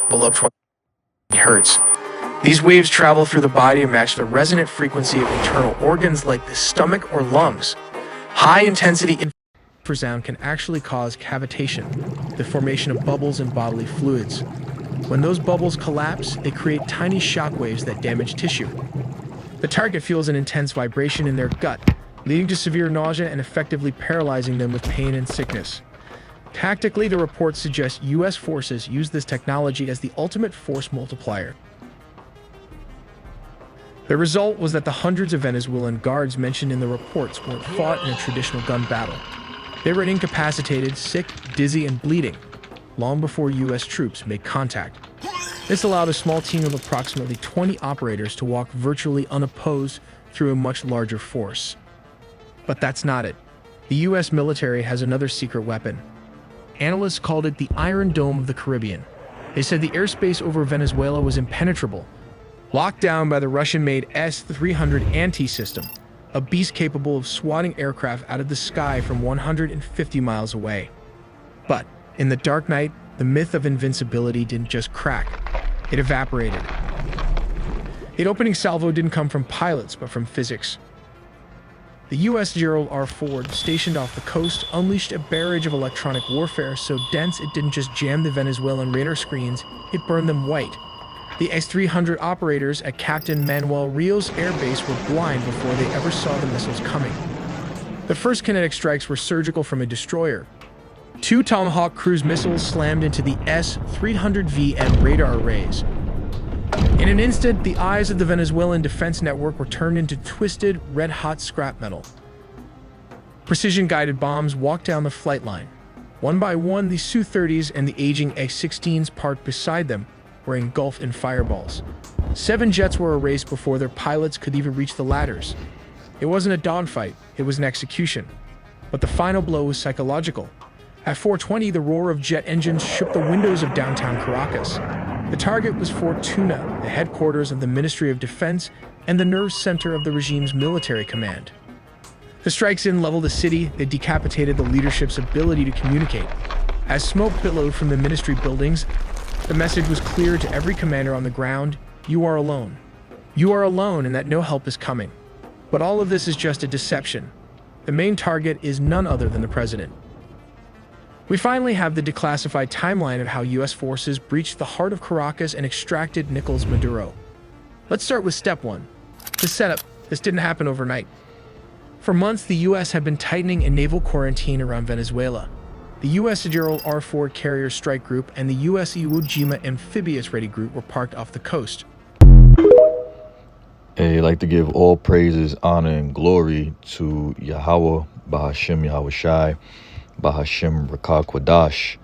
below 20 hertz. These waves travel through the body and match the resonant frequency of internal organs like the stomach or lungs. High-intensity infrasound can actually cause cavitation, the formation of bubbles in bodily fluids. When those bubbles collapse, they create tiny shock waves that damage tissue. The target feels an intense vibration in their gut, leading to severe nausea and effectively paralyzing them with pain and sickness. Tactically, the reports suggest U.S. forces use this technology as the ultimate force multiplier. The result was that the hundreds of Venezuelan guards mentioned in the reports weren't fought in a traditional gun battle. They were incapacitated, sick, dizzy, and bleeding, long before U.S. troops made contact. This allowed a small team of approximately 20 operators to walk virtually unopposed through a much larger force. But that's not it. The U.S. military has another secret weapon. Analysts called it the Iron Dome of the Caribbean. They said the airspace over Venezuela was impenetrable, locked down by the Russian-made S-300 anti-system, a beast capable of swatting aircraft out of the sky from 150 miles away. But in the dark night, the myth of invincibility didn't just crack, it evaporated. The opening salvo didn't come from pilots, but from physics. The U.S. Gerald R. Ford, stationed off the coast, unleashed a barrage of electronic warfare so dense it didn't just jam the Venezuelan radar screens, it burned them white. The S-300 operators at Captain Manuel Rios Air Base were blind before they ever saw the missiles coming. The first kinetic strikes were surgical from a destroyer. 2 Tomahawk cruise missiles slammed into the S-300VM radar arrays. In an instant, the eyes of the Venezuelan defense network were turned into twisted, red-hot scrap metal. Precision-guided bombs walked down the flight line. One by one, the Su-30s and the aging X-16s parked beside them were engulfed in fireballs. 7 jets were erased before their pilots could even reach the ladders. It wasn't a dogfight, it was an execution. But the final blow was psychological. At 4:20, the roar of jet engines shook the windows of downtown Caracas. The target was Fortuna, the headquarters of the Ministry of Defense and the nerve center of the regime's military command. The strikes didn't level the city, they decapitated the leadership's ability to communicate. As smoke billowed from the ministry buildings, the message was clear to every commander on the ground: you are alone. You are alone and that no help is coming. But all of this is just a deception. The main target is none other than the president. We finally have the declassified timeline of how U.S. forces breached the heart of Caracas and extracted Nicolas Maduro. Let's start with step 1. The setup. This didn't happen overnight. For months, the U.S. had been tightening a naval quarantine around Venezuela. The U.S. Gerald R. Ford Carrier Strike Group and the U.S. Iwo Jima Amphibious Ready Group were parked off the coast. I'd like to give all praises, honor, and glory to Yahweh, Bahashim Yahweh Shai, Bahashim Rakah Kwadash.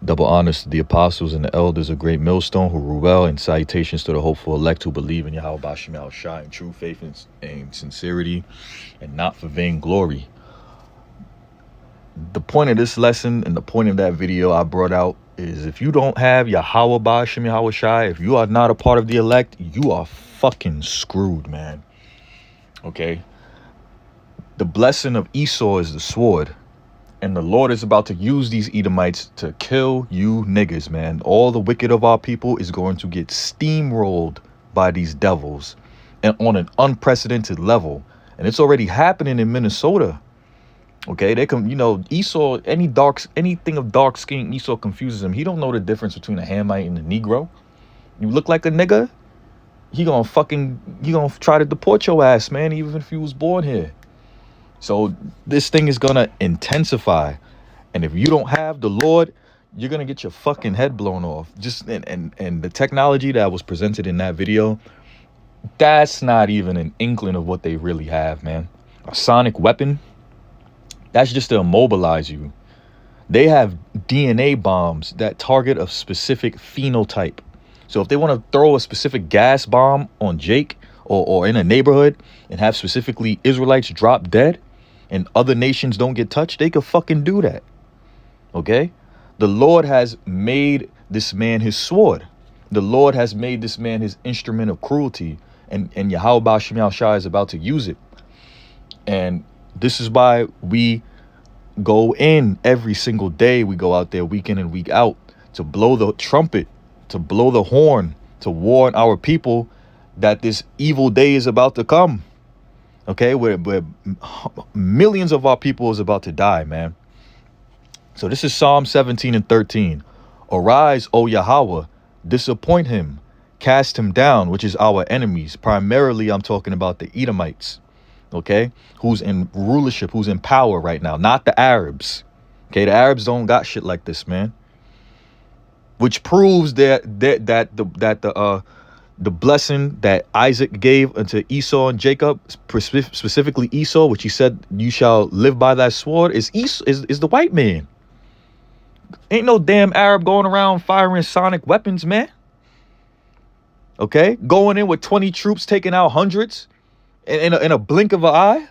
Double honors to the apostles and the elders of Great Millstone who rule well, and salutations to the hopeful elect who believe in Yahweh Bahashim Yahweh Shai in true faith and sincerity, and not for vain glory. The point of this lesson and the point of that video I brought out is, if you don't have Yahweh Bahashim Yahweh Shai, if you are not a part of the elect, you are fucking screwed, man. Okay? The blessing of Esau is the sword. And the Lord is about to use these Edomites to kill you niggas, man. All the wicked of our people is going to get steamrolled by these devils, and on an unprecedented level. And it's already happening in Minnesota. Okay, they can, Esau, anything of dark skin, Esau confuses him. He don't know the difference between a Hamite and a Negro. You look like a nigga, he gonna try to deport your ass, man, even if you was born here. So this thing is gonna intensify, and if you don't have the Lord, you're gonna get your fucking head blown off. And the technology that was presented in that video, that's not even an inkling of what they really have, man. A sonic weapon, that's just to immobilize you. They have DNA bombs that target a specific phenotype. So if they want to throw a specific gas bomb on Jake or in a neighborhood and have specifically Israelites drop dead, and other nations don't get touched, they could fucking do that. Okay? The Lord has made this man his sword. The Lord has made this man his instrument of cruelty. And Yahweh Bahashim Yahweh Shai is about to use it. And this is why we go in every single day. We go out there week in and week out to blow the trumpet, to blow the horn, to warn our people that this evil day is about to come. Okay, where millions of our people is about to die, man. So this is Psalm 17 and 13. Arise, O Yahweh, disappoint him, cast him down, which is our enemies. Primarily, I'm talking about the Edomites, okay, who's in rulership, who's in power right now, not the Arabs. Okay, the Arabs don't got shit like this, man. Which proves that the blessing that Isaac gave unto Esau and Jacob, specifically Esau, which he said, you shall live by thy sword, is the white man. Ain't no damn Arab going around firing sonic weapons, man. Okay, going in with 20 troops, taking out hundreds in a blink of an eye.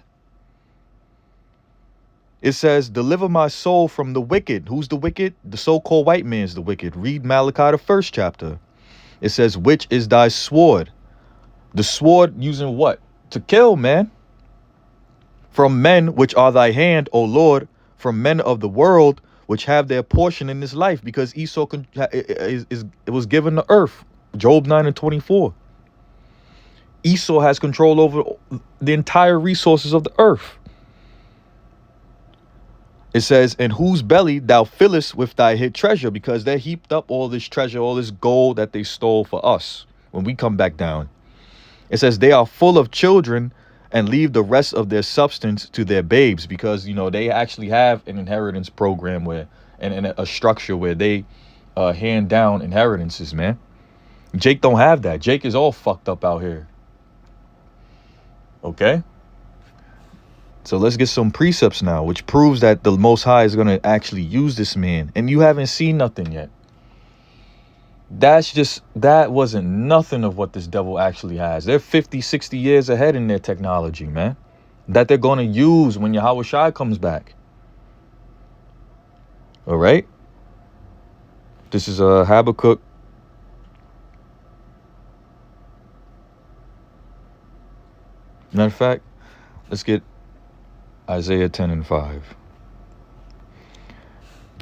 It says, deliver my soul from the wicked. Who's the wicked? The so-called white man's the wicked. Read Malachi, the 1st chapter. It says, which is thy sword? The sword using what? To kill, man. From men which are thy hand, O Lord, from men of the world, which have their portion in this life, because Esau it was given the earth. Job 9 and 24. Esau has control over the entire resources of the earth. It says, in whose belly thou fillest with thy hid treasure, because they heaped up all this treasure, all this gold that they stole for us when we come back down. It says, they are full of children and leave the rest of their substance to their babes, because, you know, they actually have an inheritance program where, and a structure where they hand down inheritances, man. Jake don't have that. Jake is all fucked up out here. Okay. So let's get some precepts now, which proves that the Most High is going to actually use this man. And you haven't seen nothing yet. That wasn't nothing of what this devil actually has. They're 50, 60 years ahead in their technology, man. That they're going to use when Yahweh Shai comes back. All right. This is Habakkuk. Matter of fact, let's get Isaiah 10 and 5.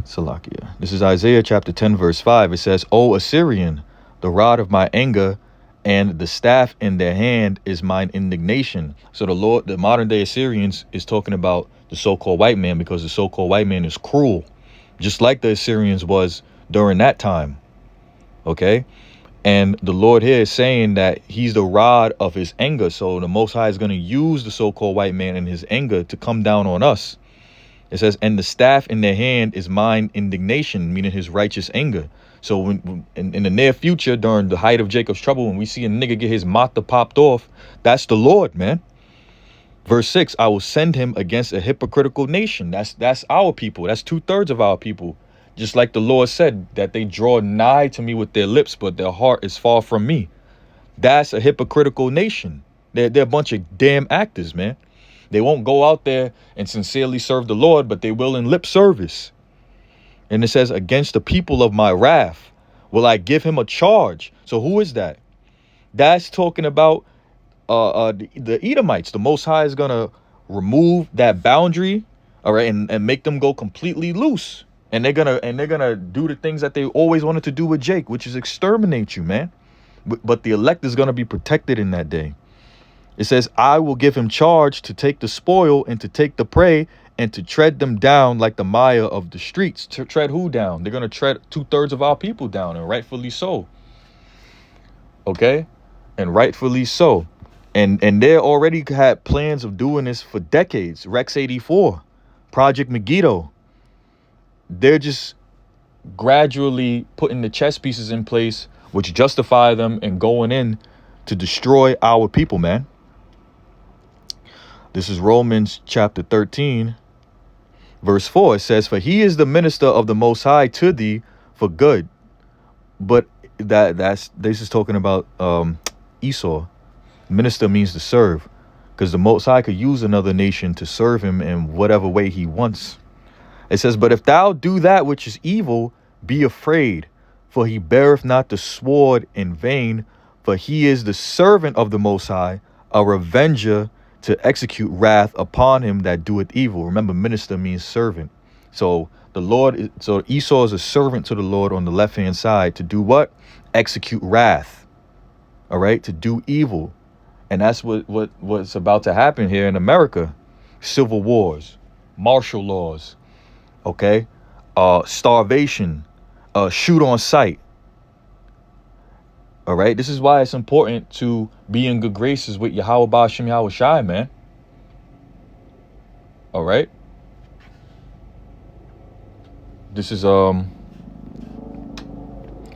Salakia. This is Isaiah chapter 10, verse 5. It says, O Assyrian, the rod of my anger and the staff in their hand is mine indignation. So the modern day Assyrians is talking about the so-called white man, because the so-called white man is cruel, just like the Assyrians was during that time. Okay. And the Lord here is saying that he's the rod of his anger. So the Most High is going to use the so-called white man in his anger to come down on us. It says, and the staff in their hand is mine indignation, meaning his righteous anger. So when in the near future, during the height of Jacob's trouble, when we see a nigga get his mata popped off, that's the Lord, man. Verse 6, I will send him against a hypocritical nation. That's our people. That's 2/3 of our people. Just like the Lord said, that they draw nigh to me with their lips, but their heart is far from me. That's a hypocritical nation. They're a bunch of damn actors, man. They won't go out there and sincerely serve the Lord, but they will in lip service. And it says, against the people of my wrath will I give him a charge. So who is that? That's talking about the Edomites. The Most High is going to remove that boundary, all right, and make them go completely loose. And they're gonna do the things that they always wanted to do with Jake, which is exterminate you, man. But the elect is gonna be protected in that day. It says, I will give him charge to take the spoil and to take the prey and to tread them down like the mire of the streets. To tread who down? They're gonna tread 2/3 of our people down, and rightfully so. Okay, and rightfully so. And they already had plans of doing this for decades. Rex 84, Project Megiddo. They're just gradually putting the chess pieces in place, which justify them and going in to destroy our people, man. This is Romans chapter 13, verse 4. It says, for he is the minister of the Most High to thee for good. But this is talking about Esau. Minister means to serve, because the Most High could use another nation to serve him in whatever way he wants. It says, but if thou do that which is evil, be afraid, for he beareth not the sword in vain, for he is the servant of the Most High, a revenger to execute wrath upon him that doeth evil. Remember, minister means servant. So So Esau is a servant to the Lord on the left-hand side to do what? Execute wrath. All right, to do evil. And that's what's about to happen here in America. Civil wars, martial laws, okay? Starvation, shoot on sight. All right, this is why it's important to be in good graces with Yahweh Ba'ashem Yahweh Shai, man. All right. This is and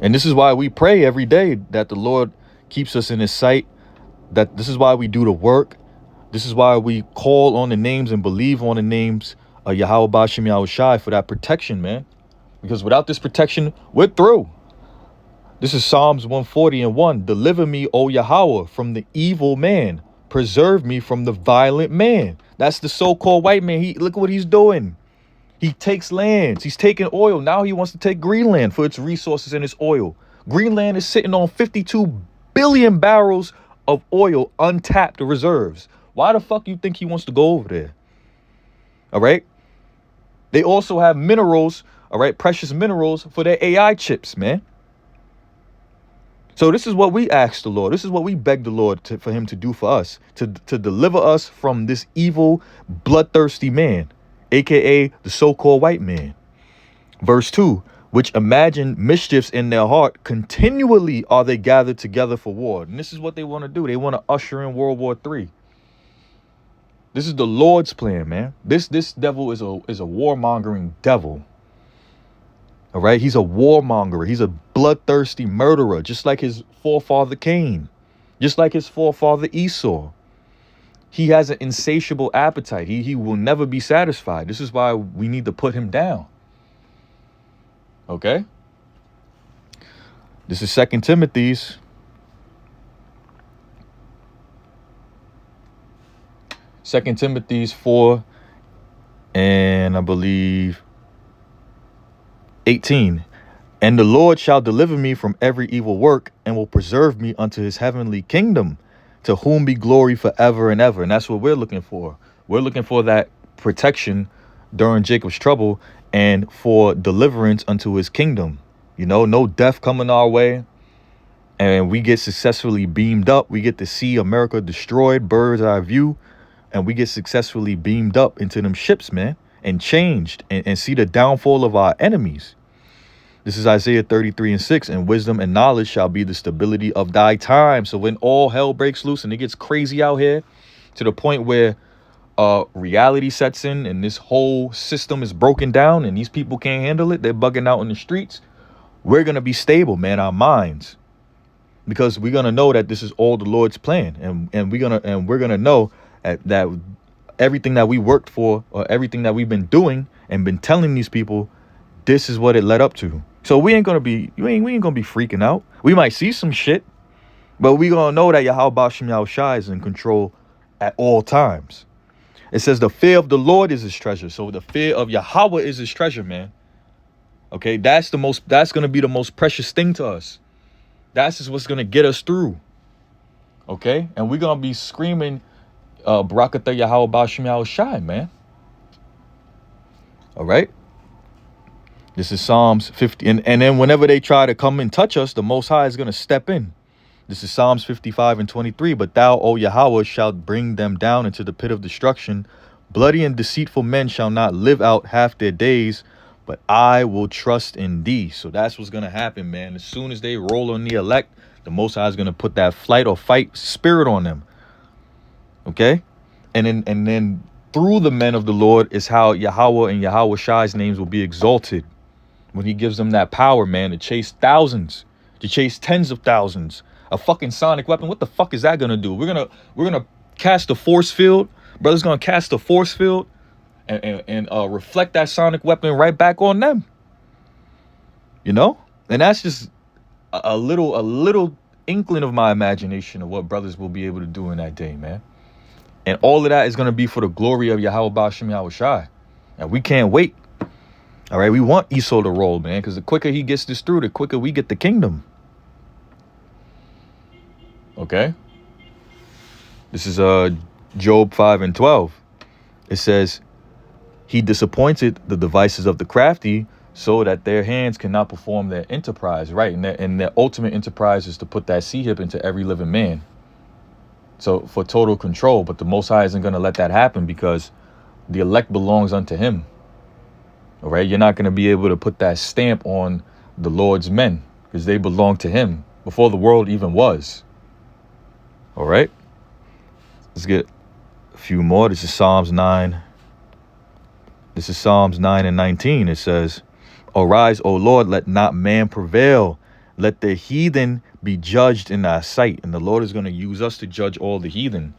this is why we pray every day that the Lord keeps us in his sight. That this is why we do the work. This is why we call on the names and believe on the names of Yahweh Ba'ashem Yahweh Shai for that protection, man. Because without this protection, we're through. This is Psalms 140:1. Deliver me, O Yahweh, from the evil man. Preserve me from the violent man. That's the so-called white man. Look at what he's doing. He takes lands. He's taking oil. Now he wants to take Greenland for its resources and its oil. Greenland is sitting on 52 billion barrels of oil, untapped reserves. Why the fuck you think he wants to go over there? All right. They also have minerals, all right, precious minerals for their AI chips, man. So this is what we ask the Lord. This is what we beg the Lord for him to do for us, to deliver us from this evil, bloodthirsty man, aka the so-called white man. Verse 2, which imagine mischiefs in their heart, continually are they gathered together for war. And this is what they want to do. They want to usher in World War III. This is the Lord's plan, man. This devil is a warmongering devil. All right, he's a warmonger. He's a bloodthirsty murderer, just like his forefather Cain, just like his forefather Esau. He has an insatiable appetite. He will never be satisfied. This is why we need to put him down. Okay? This is 2 Timothy's. Second Timothy's 4 and I believe 18. And the Lord shall deliver me from every evil work and will preserve me unto his heavenly kingdom, to whom be glory forever and ever. And that's what we're looking for. We're looking for that protection during Jacob's trouble and for deliverance unto his kingdom. You know, no death coming our way. And we get successfully beamed up. We get to see America destroyed, bird's eye view. And we get successfully beamed up into them ships, man, and changed and see the downfall of our enemies. This is Isaiah 33:6. And wisdom and knowledge shall be the stability of thy time. So when all hell breaks loose and it gets crazy out here to the point where reality sets in and this whole system is broken down and these people can't handle it, they're bugging out in the streets, we're going to be stable, man, our minds. Because we're going to know that this is all the Lord's plan. And we're going to know that everything that we worked for, or everything that we've been doing and been telling these people, this is what it led up to. So we ain't gonna be freaking out. We might see some shit, but we gonna know that Yahweh Ba'ashem Yahweh Shai is in control at all times. It says the fear of the Lord is his treasure. So the fear of Yahweh is his treasure, man. Okay, that's gonna be the most precious thing to us. That's just what's gonna get us through. Okay, and we're gonna be screaming Barakatah Yahweh Ba'ashem Yahweh Shai, man. All right. This is Psalms 50. And then whenever they try to come and touch us, the Most High is going to step in. This is Psalms 55:23. But thou, O Yahweh, shalt bring them down into the pit of destruction. Bloody and deceitful men shall not live out half their days, but I will trust in thee. So that's what's going to happen, man. As soon as they roll on the elect, the Most High is going to put that flight or fight spirit on them. Okay? And then through the men of the Lord is how Yahweh and Yahweh Shai's names will be exalted. When he gives them that power, man, to chase thousands, to chase tens of thousands. A fucking sonic weapon. What the fuck is that gonna do? We're gonna cast a force field. Brother's gonna cast a force field and reflect that sonic weapon right back on them. You know? And that's just a little inkling of my imagination of what brothers will be able to do in that day, man. And all of that is gonna be for the glory of Yahweh Ba'ashem Yahweh Shai. And we can't wait. All right, we want Esau to roll, man, because the quicker he gets this through, the quicker we get the kingdom. Okay. This is Job 5:12. It says, He disappointed the devices of the crafty so that their hands cannot perform their enterprise, right? And their ultimate enterprise is to put that C-hip into every living man. So for total control, but the Most High isn't going to let that happen because the elect belongs unto him. All right. You're not going to be able to put that stamp on the Lord's men because they belong to him before the world even was. All right. Let's get a few more. This is Psalms 9. This is Psalms 9 and 19. It says, arise, O Lord, let not man prevail. Let the heathen be judged in thy sight. And the Lord is going to use us to judge all the heathen.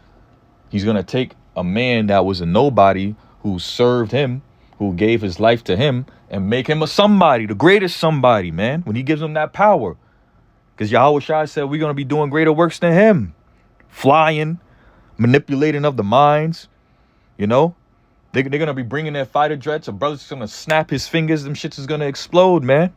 He's going to take a man that was a nobody who served him, who gave his life to him, and make him a somebody, the greatest somebody, man, when he gives him that power. Because Yahweh Shai said we're going to be doing greater works than him. Flying, manipulating of the minds, you know. They're going to be bringing their fighter jets. A brother's going to snap his fingers. Them shits is going to explode, man.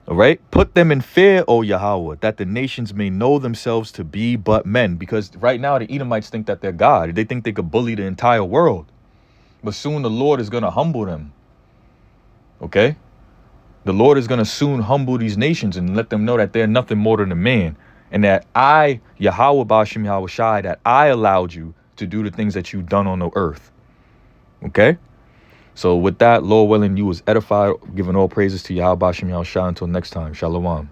All right. Put them in fear, O Yahweh, that the nations may know themselves to be but men. Because right now the Edomites think that they're God. They think they could bully the entire world. But soon the Lord is going to humble them. Okay. The Lord is going to soon humble these nations and let them know that they're nothing more than a man. And that I, Yahweh Bashim Yahweh Shai, that I allowed you to do the things that you've done on the earth. Okay. So with that, Lord willing, you was edified, giving all praises to Yahweh Bashim Yahweh Shai. Until next time, Shalom.